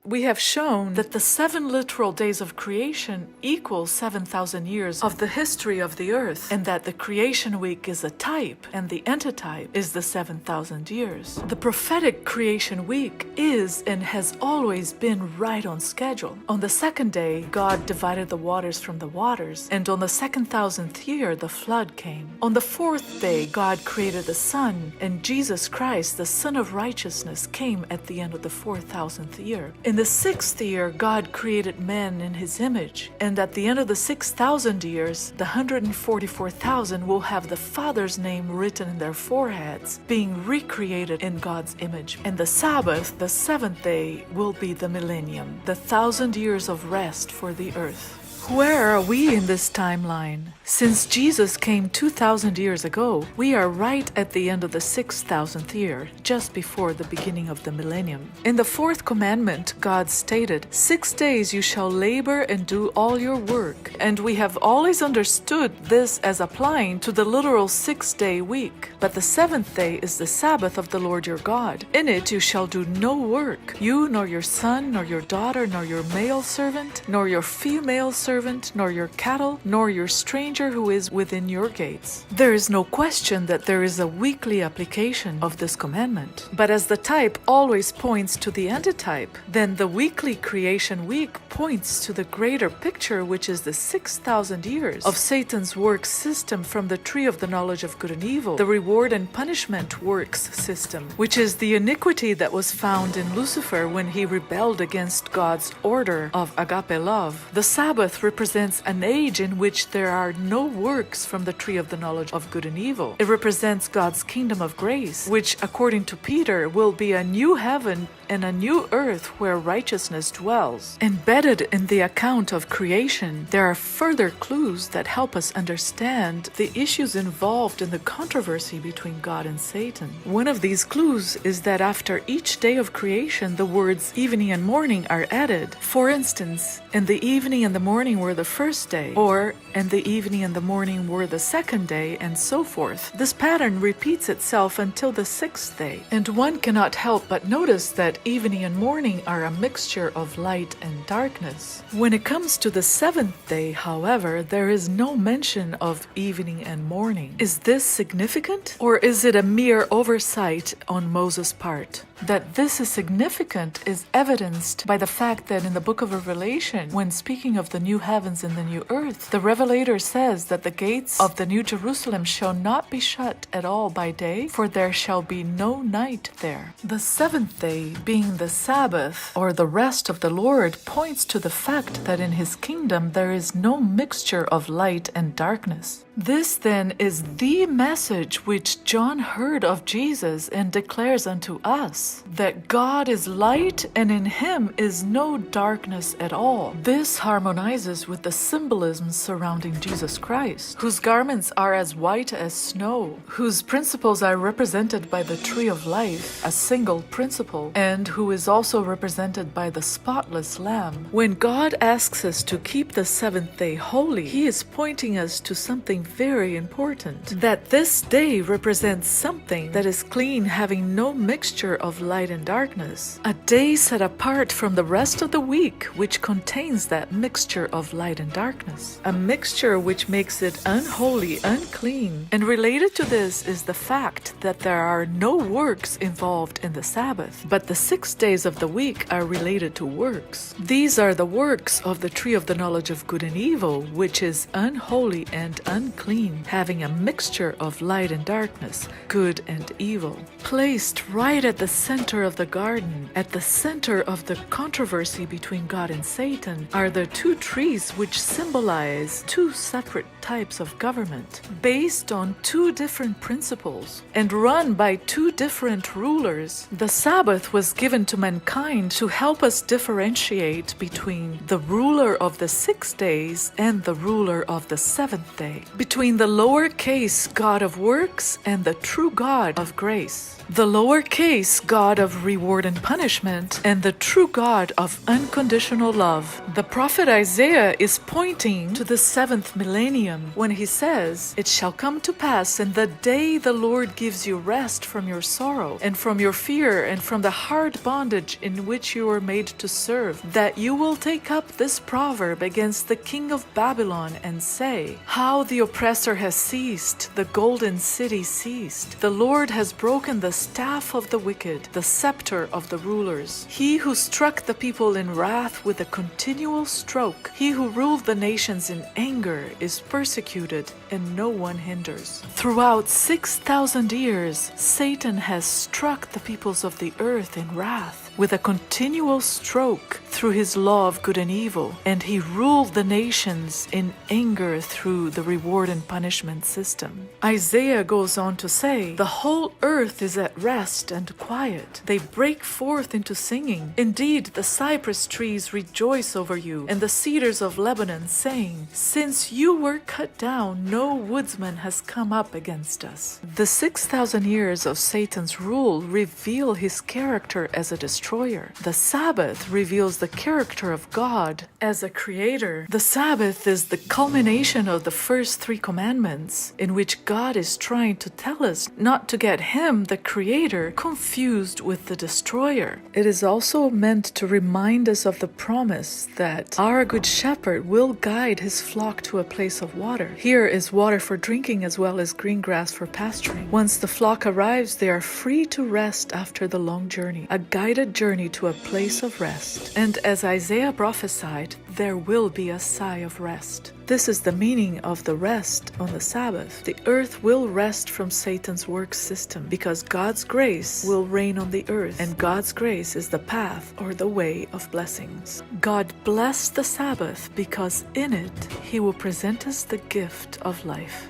we have shown that the 7 literal days of creation equal 7,000 years of the history of the earth, and that the creation week is a type and the antitype is the 7,000 years. The prophetic creation week is and has always been right on schedule. On the second day, God divided the waters from the waters, and on the 2,000th year, the flood came. On the 4th day, God created the sun, and Jesus Christ, the Son of Righteousness, came at the end of the 4,000th year. In the 6th year, God created man in his image, and at the end of the 6,000 years, the 144,000 will have the Father's name written in their foreheads, being recreated in God's image. And the Sabbath, the 7th day, will be the millennium, the 1,000 years of rest for the earth. Where are we in this timeline? Since Jesus came 2,000 years ago, we are right at the end of the 6,000th year, just before the beginning of the millennium. In the 4th commandment, God stated, 6 days you shall labor and do all your work. And we have always understood this as applying to the literal 6-day week. But the 7th day is the Sabbath of the Lord your God. In it you shall do no work, you nor your son, nor your daughter, nor your male servant, nor your female servant, nor your cattle, nor your stranger who is within your gates. There is no question that there is a weekly application of this commandment. But as the type always points to the antitype, then the weekly creation week points to the greater picture, which is the 6,000 years of Satan's work system from the tree of the knowledge of good and evil, the reward and punishment works system, which is the iniquity that was found in Lucifer when he rebelled against God's order of agape love. The Sabbath represents an age in which there are no works from the tree of the knowledge of good and evil. It represents God's kingdom of grace, which, according to Peter, will be a new heaven and a new earth where righteousness dwells. Embedded in the account of creation, there are further clues that help us understand the issues involved in the controversy between God and Satan. One of these clues is that after each day of creation, the words evening and morning are added. For instance, and the evening and the morning were the first day, or and the evening and the morning were the second day, and so forth. This pattern repeats itself until the 6th day, and one cannot help but notice that evening and morning are a mixture of light and darkness. When it comes to the 7th day, however, there is no mention of evening and morning. Is this significant, or is it a mere oversight on Moses' part? That this is significant is evidenced by the fact that in the book of Revelation, when speaking of the new heavens and the new earth, the Revelator says that the gates of the New Jerusalem shall not be shut at all by day, for there shall be no night there. The 7th day, being the Sabbath, or the rest of the Lord, points to the fact that in his kingdom there is no mixture of light and darkness. This then is the message which John heard of Jesus and declares unto us, that God is light and in him is no darkness at all. This harmonizes with the symbolism surrounding Jesus Christ, whose garments are as white as snow, whose principles are represented by the tree of life, a single principle, and who is also represented by the spotless Lamb. When God asks us to keep the 7th day holy, he is pointing us to something very important, that this day represents something that is clean, having no mixture of light and darkness. A day set apart from the rest of the week, which contains that mixture of light and darkness. A mixture which makes it unholy, unclean. And related to this is the fact that there are no works involved in the Sabbath, but the 6 days of the week are related to works. These are the works of the tree of the knowledge of good and evil, which is unholy and unclean, having a mixture of light and darkness, good and evil. Placed right at the center of the garden, at the center of the controversy between God and Satan, are the 2 trees which symbolize 2 separate types of government, based on 2 different principles, and run by 2 different rulers. The Sabbath was given to mankind to help us differentiate between the ruler of the 6 days and the ruler of the 7th day, between the lowercase God of works and the true God of grace, the lowercase God of reward and punishment and the true God of unconditional love. The prophet Isaiah Isaiah is pointing to the 7th millennium when he says, "It shall come to pass in the day the Lord gives you rest from your sorrow and from your fear and from the hard bondage in which you were made to serve, that you will take up this proverb against the king of Babylon and say, how the oppressor has ceased, the golden city ceased. The Lord has broken the staff of the wicked, the scepter of the rulers. He who struck the people in wrath with a continual stroke, he who ruled the nations in anger is persecuted, and no one hinders." Throughout 6,000 years, Satan has struck the peoples of the earth in wrath with a continual stroke through his law of good and evil, and he ruled the nations in anger through the reward and punishment system. Isaiah goes on to say, "The whole earth is at rest and quiet. They break forth into singing. Indeed, the cypress trees rejoice over you, and the cedars of Lebanon, saying, since you were cut down, no woodsman has come up against us." The 6,000 years of Satan's rule reveal his character as a destroyer. The Sabbath reveals the character of God as a creator. The Sabbath is the culmination of the first 3 commandments, in which God is trying to tell us not to get him, the creator, confused with the destroyer. It is also meant to remind us of the promise that our good shepherd will guide his flock to a place of water. Here is water for drinking as well as green grass for pasturing. Once the flock arrives, they are free to rest after the long journey, a guided journey to a place of rest. And as Isaiah prophesied, there will be a sigh of rest. This is the meaning of the rest on the Sabbath. The earth will rest from Satan's work system because God's grace will reign on the earth, and God's grace is the path or the way of blessings. God blessed the Sabbath because in it he will present us the gift of life.